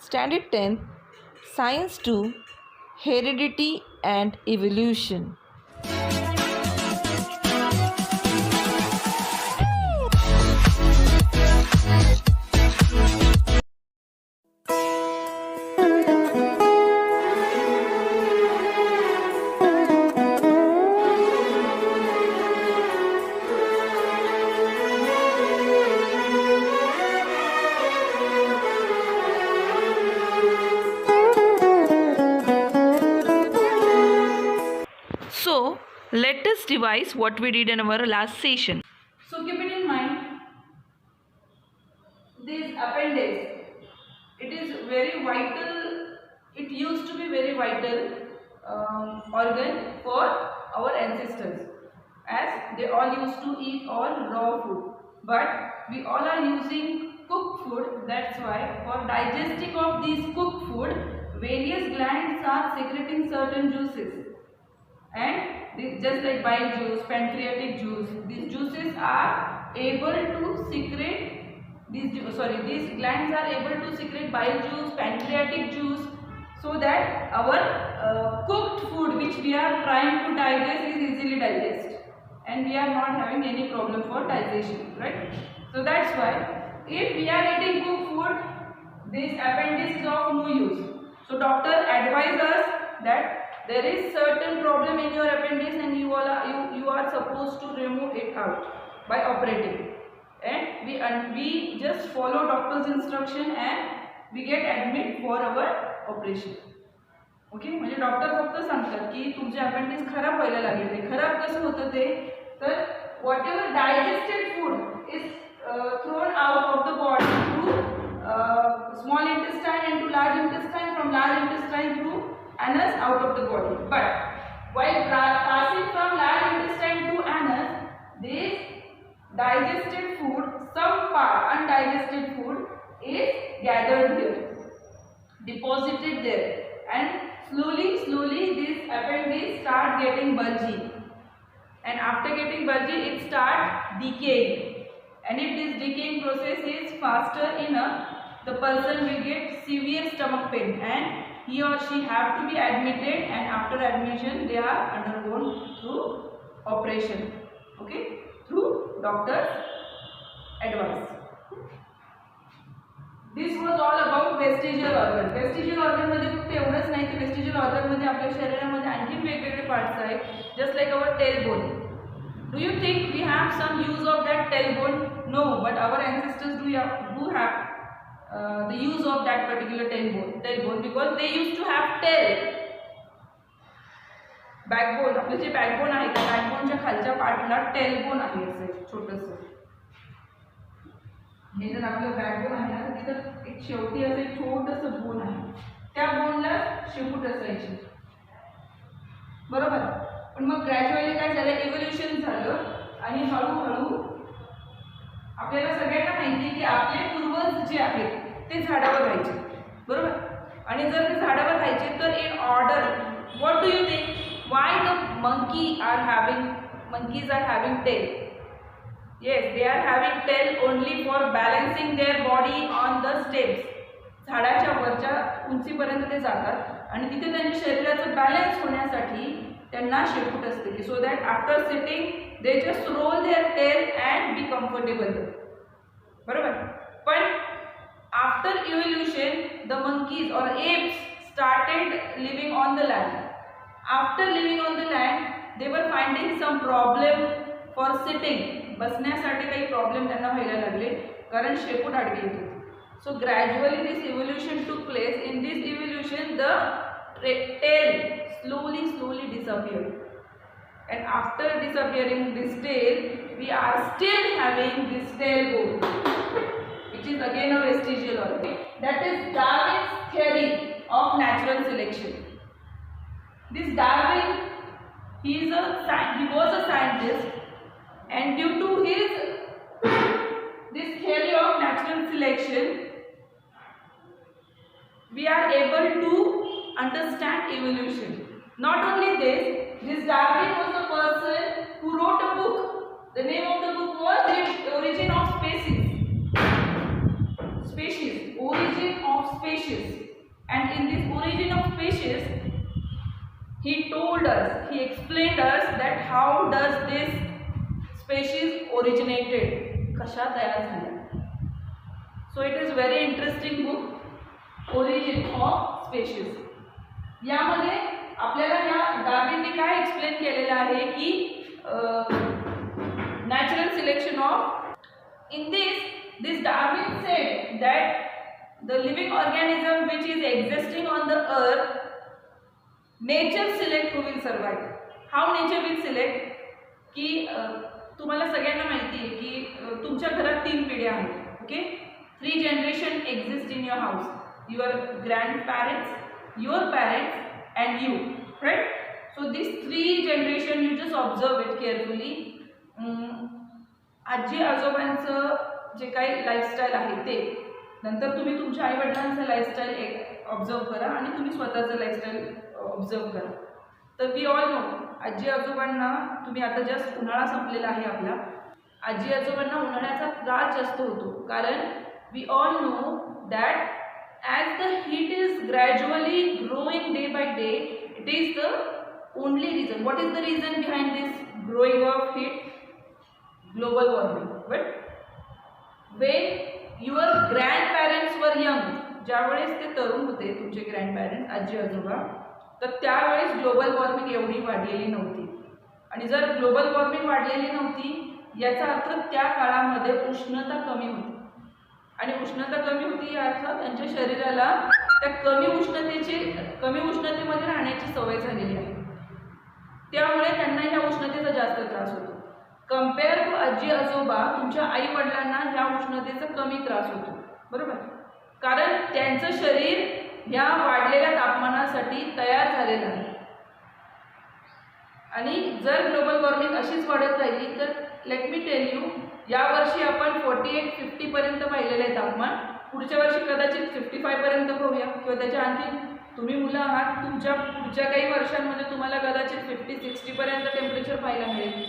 Standard 10th, Science 2, Heredity and Evolution. So, let us revise what we did in our last session. So keep it in mind, this appendix, it is very vital, it used to be very vital organ for our ancestors, as they all used to eat all raw food. But we all are using cooked food, that's why for digesting of these cooked food, various glands are secreting certain juices. And just like bile juice, pancreatic juice, these juices are able to secrete these glands are able to secrete bile juice, pancreatic juice, so that our cooked food which we are trying to digest is easily digested and we are not having any problem for digestion, right? So that's why if we are eating cooked food, this appendix is of no use. So doctor advise us that there is certain problem in your appendix and you are supposed to remove it out by operating, and we just follow doctor's instruction and we get admit for our operation. Okay, म्हणजे doctor फक्त सांगतात की तुमचे appendix खराब व्हायला लागले. खराब कसं होतं ते, तर whatever digested food is thrown out of the body through small intestine and to large intestine, from large intestine through anus out of the body. But while passing from large intestine to anus, this digested food, some part undigested food is gathered here, deposited there, and slowly this appendix start getting bulgy, and after getting bulgy it start decaying, and if this decaying process is faster enough, the person will get severe stomach pain and he or she have to be admitted, and after admission they are undergone through operation, okay, through doctor's advice. This was all about vestigial organ. Vestigial organ मध्ये फक्त एवढंच नाही की vestigial organ मध्ये आपल्या शरीरामध्ये आणखी वेगवेगळे पार्ट्स आहेत, just like our tailbone. Do you think we have some use of that tailbone? No, but our ancestors do have the use of that particular tailbone because they used to have tail. Backbone, आपले जे backbone आहे त्या backboneच्या खालच्या पार्टला tailbone आहे असं छोटंसं. हे जर आपलं backbone आहे ना, तिथं एक शेवटी असं एक छोटंसं बोन आहे, त्या बोनला शेपूट असायची, बरोबर. पण मग ग्रॅज्युअली काय झालं, इव्होल्युशन झालं आणि हळूहळू आपल्याला सगळ्यांना माहिती की आपले पूर्वज जे आहेत ते झाडावर राहायचे, बरोबर. आणि जर ते झाडावर राहायचे तर in order, what do you think why the monkeys are having tail? Yes, they are having tail only for balancing their body on the steps. झाडाच्या वरच्या उंचीपर्यंत ते जातात आणि तिथे त्यांच्या शरीराचं बॅलन्स होण्यासाठी त्यांना शेपूट असते, so that after sitting they just roll their tail and be comfortable, बरोबर. पण after evolution the monkeys or apes started living on the land. After living on the land they were finding some problem for sitting, बसण्यासाठी काही problem त्यांना व्हायला लागले कारण शेपूट अडकली होती. So gradually this evolution took place. In this evolution the tail slowly disappeared. And after disappearing this tail, we are still having this tailbone, which is again a vestigial organ. That is Darwin's theory of natural selection. This Darwin, he was a scientist, and due to this theory of natural selection, we are able to understand evolution. Not only this Darwin was the person who wrote a book. The name of the book was The Origin of Species. Origin of Species. species, and in this origin of species he told us, he explained us that how does this species originated, kasha तयार झाल्या. So it is very interesting book, Origin of Species. यामध्ये आपल्याला या डार्विनने काय explain केलेलं आहे की natural selection of in this Darwin said that the living organism which is existing on the earth, nature select who will survive. How nature will select की तुम्हाला सगळ्यांना माहिती आहे की तुमच्या घरात 3 पिढ्या आहेत. Okay, 3 generation exist in your house, your grandparents, your parents and you, right? So these 3 generation you just observe it carefully. आजी आजोबांचं जे काही लाईफस्टाईल आहे ते, नंतर तुम्ही तुमच्या आई वडिलांचं लाईफस्टाईल ऑब्झर्व करा आणि तुम्ही स्वतःचं लाईफस्टाईल ऑब्झर्व करा. तर वी ऑल नो, आजी आजोबांना, तुम्ही आता जस्ट उन्हाळा संपलेला आहे आपला, आजी आजोबांना उन्हाळ्याचा त्रास जास्त होतो, कारण we all know that as the heat is gradually growing day by day, it is the only reason. What is the reason behind this growing of heat? Global warming. But when your grandparents were young, ज्यावेळेस ते तरुण होते तुमचे ग्रँडपॅरेंट्स, आजी आजोबा, तर त्यावेळेस global warming एवढी वाढलेली नव्हती. आणि जर ग्लोबल वॉर्मिंग वाढलेली नव्हती याचा अर्थ त्या काळामध्ये उष्णता कमी होती, आणि उष्णता कमी होती या अर्थात त्यांच्या शरीराला त्या कमी उष्णतेमध्ये राहण्याची सवय झालेली आहे. त्यामुळे त्यांना ह्या उष्णतेचा जास्त त्रास होतो. कम्पेअर टू आजी आजोबा, तुमच्या आई वडिलांना ह्या उष्णतेचा कमी त्रास होतो, बरोबर, कारण त्यांचं शरीर ह्या वाढलेल्या तापमानासाठी तयार झालेलं आहे. आणि जर ग्लोबल वॉर्मिंग अशीच वाढत राहिली तर लेट मी टेल यू, यावर्षी आपण 48-50 पर्यंत पाहिलेलं आहे तापमान, पुढच्या वर्षी कदाचित 55 पर्यंत पाहूया, किंवा त्याच्या आणखी तुम्ही मुलं आहात, तुमच्या पुढच्या काही वर्षांमध्ये तुम्हाला कदाचित 50-60 पर्यंत टेम्परेचर पाहायला मिळेल.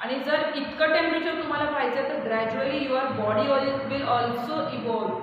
आणि जर इतकं टेम्परेचर तुम्हाला पाहिजे तर gradually your body will also evolve.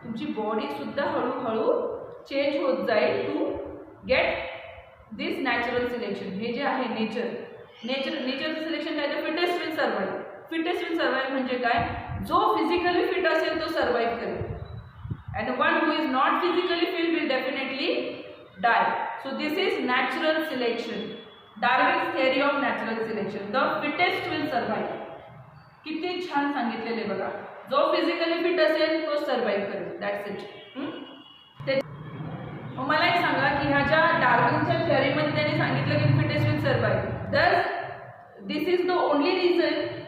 तुमची बॉडी सुद्धा हळूहळू चेंज होत जाईल to get this natural selection. हे जे आहे नेचरचं सिलेक्शन काय, तर fittest will survive. Fittest will survive म्हणजे काय, जो फिजिकली फिट असेल तो सर्वाईव्ह करेल, and one who is not physically fit will definitely die. So this is natural selection, Darwin's theory of natural selection. The fittest will survive. किती छान सांगितलेले बघा, जो फिजिकली फिट असेल तो सर्वाईव्ह करेल, दॅट्स इट. मला एक सांगा की ह्या ज्या डार्विनच्या थिअरीमध्ये त्यांनी सांगितलं की फिटेस्ट विल सर्वाईव्ह, तर this is the only reason.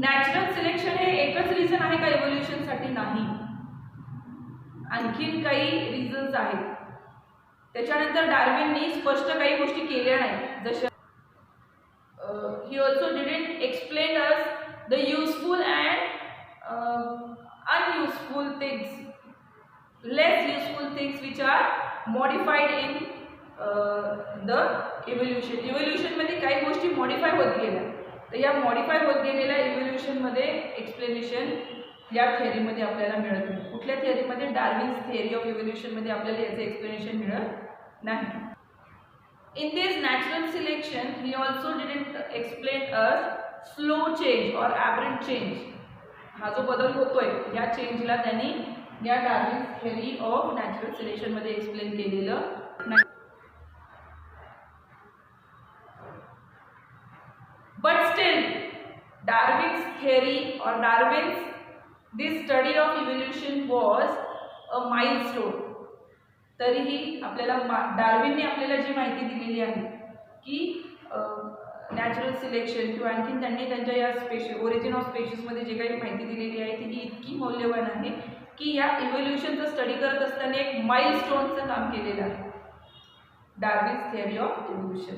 Natural selection हे एकच रिझन आहे का इव्होल्युशनसाठी? नाही, आणखीन काही रिझन्स आहेत. त्याच्यानंतर डार्विननी स्पष्ट काही गोष्टी केल्या नाही, जशा he also didn't explain us the useful and unuseful things, less useful things which are modified in the evolution. इव्होल्युशनमध्ये काही गोष्टी मॉडिफाय होत गेल्या, तर या मॉडिफाय होत गेलेल्या इव्होल्युशनमध्ये एक्सप्लेनेशन या थिअरीमध्ये आपल्याला मिळत नाही. कुठल्या थिअरीमध्ये? डार्विन्स थिअरी ऑफ इव्होल्युशनमध्ये आपल्याला याचं एक्सप्लेनेशन मिळत नाही. In this natural selection he also didn't explain us slow change or aberrant change. हा जो बदल होतोय या चेंजला त्यांनी या डार्विन्स थिअरी ऑफ नॅचरल सिलेक्शनमध्ये एक्सप्लेन केलेलं नाही. But still, Darwin's theory or this study of evolution was a milestone. तरीही आपल्याला डार्विनने आपल्याला जी माहिती दिलेली आहे की नॅचरल सिलेक्शन किंवा आणखीन त्यांनी त्यांच्या या ओरिजिन ऑफ स्पेशीसमध्ये जे काही माहिती दिलेली आहे ती इतकी मौल्यवान आहे की या इव्होल्युशनचा स्टडी करत असताना एक माइलस्टोनचं काम केलेलं आहे. Darwin's theory of evolution.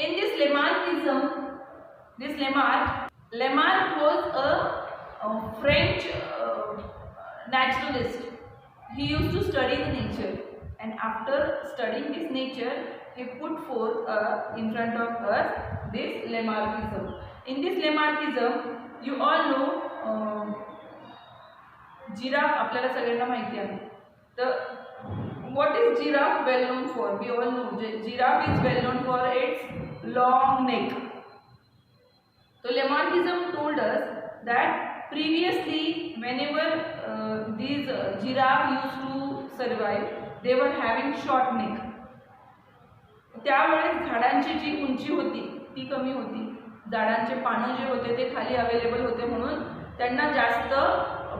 In this Lamarckism, Lamarck was a French naturalist. he used to study the nature, and after studying this nature, he put forth in front of us this Lamarckism. In this Lamarckism, you all know giraffe आपल्याला सगळ्यांना माहिती आहे. तर what is giraffe well known for? We all know giraffe is well known for its long neck. So Lamarckism told us that previously whenever these giraffe used to survive, they were having short neck. त्यावेळेस झाडांची जी उंची होती ती कमी होती, झाडांचे पानं जे होते ते खाली अवेलेबल होते, म्हणून त्यांना जास्त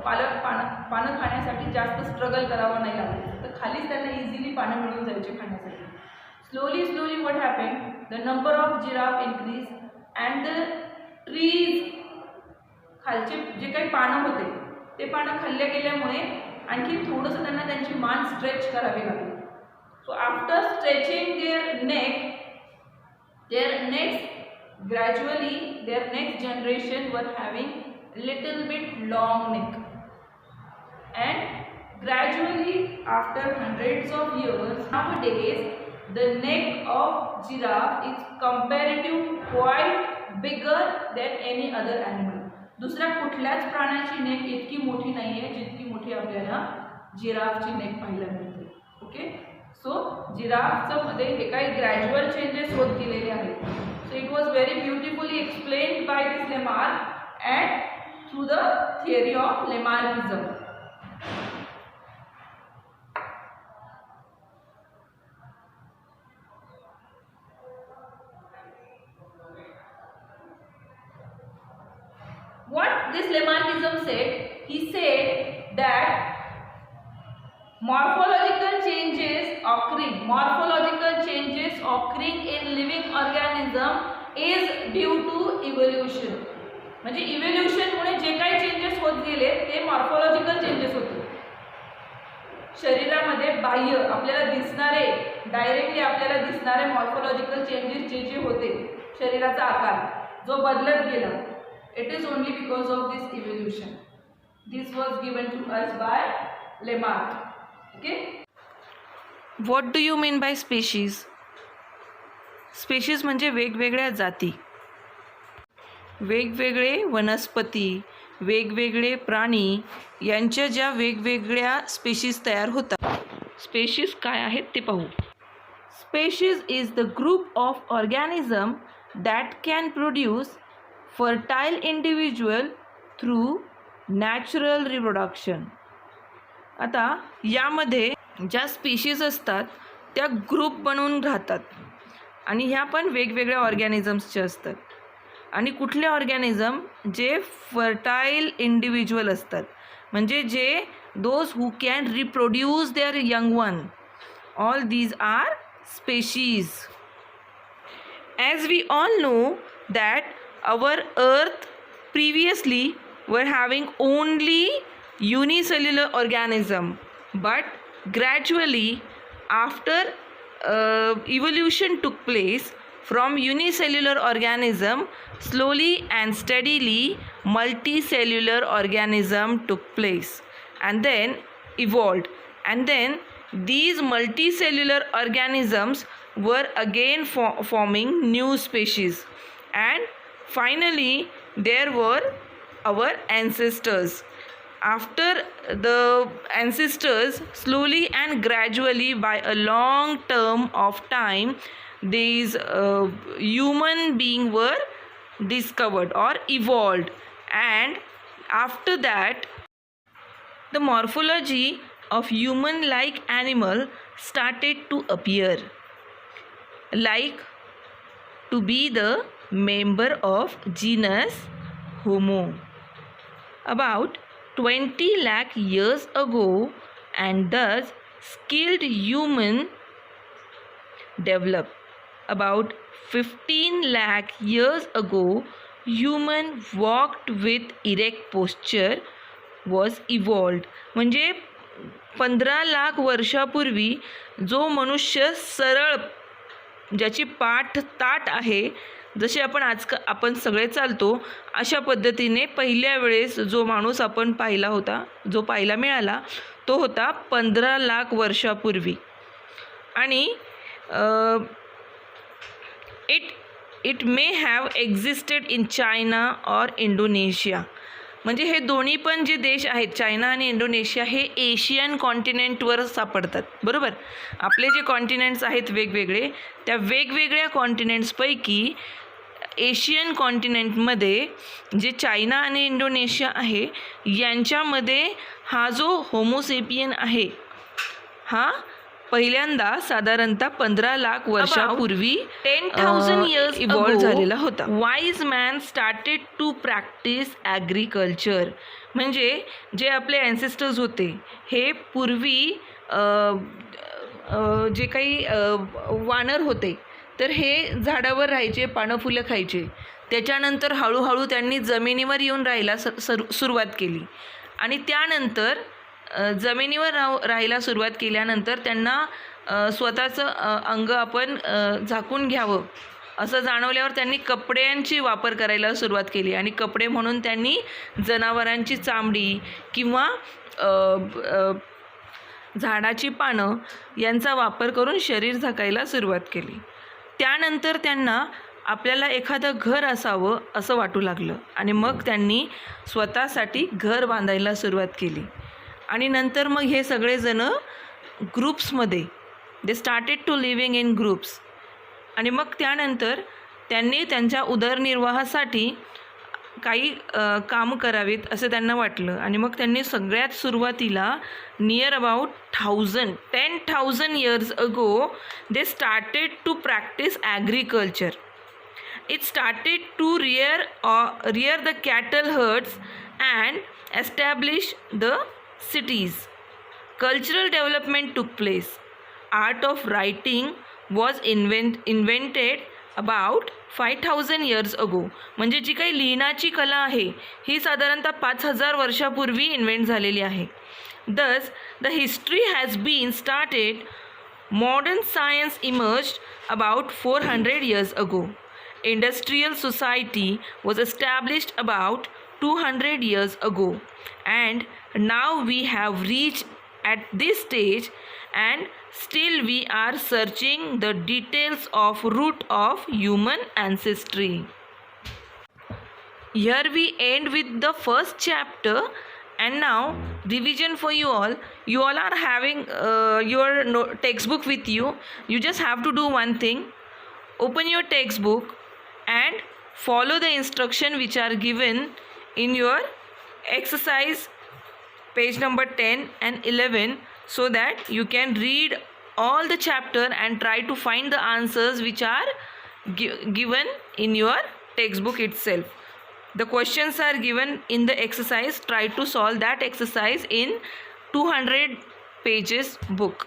पानं खाण्यासाठी जास्त स्ट्रगल करावं नाही लागलं, तर खालीच त्यांना इझिली पानं मिळून जायचे खाण्यासाठी. Slowly what happened, the number of giraffe increase and the trees, खालचे जे काही पानं होते ते पानं खाल्ले गेल्यामुळे आणखी थोडंसं त्यांना त्यांची मान स्ट्रेच करावी लागली. So after stretching their necks gradually their next generation were having little bit long neck, and gradually after hundreds of years, nowadays the neck of giraffe is comparatively quite bigger than any other animal. दुसऱ्या कुठल्याच प्राण्याची नेक इतकी मोठी नाही आहे जितकी मोठी आपल्याला जिराफची नेक पाहायला मिळते. ओके, सो जिराफचं मध्ये हे काही ग्रॅज्युअल चेंजेस होत गेलेले आहेत. So it was very beautifully explained by this Lamarck and through the theory of Lamarckism. What this Lamarckism said, he said that morphological changes occurring in living organism is due to evolution. म्हणजे इव्होल्यूशनमुळे जे काही changes होत गेले ते morphological changes होते. शरीरामध्ये बाह्य आपल्याला दिसणारे, डायरेक्टली आपल्याला दिसणारे मॉर्फोलॉजिकल चेंजेस जे होते, शरीराचा आकार जो बदलत गेला, it is only because of this evolution. This was given to us by Lamarck. Okay, What do you mean by species? Species म्हणजे वेगवेगळ्या जाती, वेगवेगळे वनस्पती, वेगवेगळे प्राणी यांच्या ज्या वेगवेगळ्या स्पेशीज तयार होतात. स्पेशीज काय आहेत ते पाहू. Species is the group of organism that can produce fertile individual through natural reproduction. आता यामध्ये ज्या स्पीशीज असतात त्या ग्रुप बनवून राहतात आणि ह्या पण वेगवेगळ्या ऑर्गॅनिझम्सचे असतात. आणि कुठले ऑर्गॅनिझम जे फर्टाईल इंडिव्हिज्युअल असतात, म्हणजे जे those who can reproduce their young one. All these are species. As we all know that our earth previously were having only unicellular organism, but gradually after evolution took place from unicellular organism, slowly and steadily multicellular organism took place and then evolved, and then these multicellular organisms were again forming new species, and finally there were our ancestors. After the ancestors, slowly and gradually by a long term of time, these human beings were discovered or evolved, and after that the morphology of human like animal started to appear, like to be the member of genus Homo. About 20 lakh years ago, and thus skilled human developed. About 15 lakh years ago, human walked with erect posture was evolved. म्हणजे 15 लाख वर्षापूर्वी जो मनुष्य सरळ, ज्याची पाठ ताठ आहे, जसे आपण सगळे चालतो अशा पद्धतीने पहिल्या वेळेस जो माणूस आपण पाहिला होता, जो पाहायला मिळाला, तो होता 15 लाख वर्षापूर्वी. आणि it may have existed in China और इंडोनेशिया. म्हणजे हे दोन्ही पण जे देश आहेत, चायना आणि इंडोनेशिया, हे एशियन कॉन्टिनेंटवर सापडतात. बरोबर. आपले जे कॉन्टिनेंट्स आहेत वेगवेगळे, त्या वेगवेगळ्या कॉन्टिनेंट्सपैकी एशियन कॉन्टिनेंटमध्ये जे चायना आणि इंडोनेशिया आहे, यांच्यामध्ये हा जो होमोसेपियन आहे, हा पहिल्यांदा साधारणतः 15 लाख वर्षापूर्वी 10,000 इयर्स इव्हॉल्व झालेला होता. Wise man started to practise agriculture. म्हणजे जे आपले ॲन्सेस्टर्स होते, हे पूर्वी जे काही वानर होते, तर हे झाडावर राहायचे, पानं फुलं खायचे. त्याच्यानंतर हळूहळू त्यांनी जमिनीवर येऊन राहायला सुरुवात केली. आणि त्यानंतर जमिनीवर राहायला सुरुवात केल्यानंतर त्यांना स्वतःचं अंग आपण झाकून घ्यावं असं जाणवल्यावर त्यांनी कपड्यांची वापर करायला सुरुवात केली. आणि कपडे म्हणून त्यांनी जनावरांची चामडी किंवा झाडाची पानं यांचा वापर करून शरीर झाकायला सुरुवात केली. त्यानंतर त्यांना आपल्याला एखादं घर असावं असं वाटू लागलं आणि मग त्यांनी स्वतःसाठी घर बांधायला सुरुवात केली. आणि नंतर मग हे सगळेजणं ग्रुप्समध्ये they started to living in groups. आणि मग त्यानंतर त्यांनी त्यांच्या उदरनिर्वाहासाठी काही कामं करावीत असं त्यांना वाटलं. आणि मग त्यांनी सगळ्यात सुरुवातीला near about 10,000 years ago they started to practise agriculture. It started to rear the cattle herds and establish the cities. Cultural development took place. Art of writing was invented about 5,000 years ago. म्हणजे जी काही लिहिण्याची कला आहे ही साधारणतः 5,000 वर्षापूर्वी invent झालेली आहे. Thus, the history has been started. Modern science emerged about 400 years ago. Industrial society was established about 200 years ago. And now we have reached at this stage, and still we are searching the details of root of human ancestry. Here we end with the first chapter, and now revision for you all. You all are having your textbook with you. You just have to do one thing. Open your textbook and follow the instruction which are given in your exercise page number 10 and 11, so that you can read all the chapter and try to find the answers which are given in your textbook itself. The questions are given in the exercise. Try to solve that exercise in 200 pages book.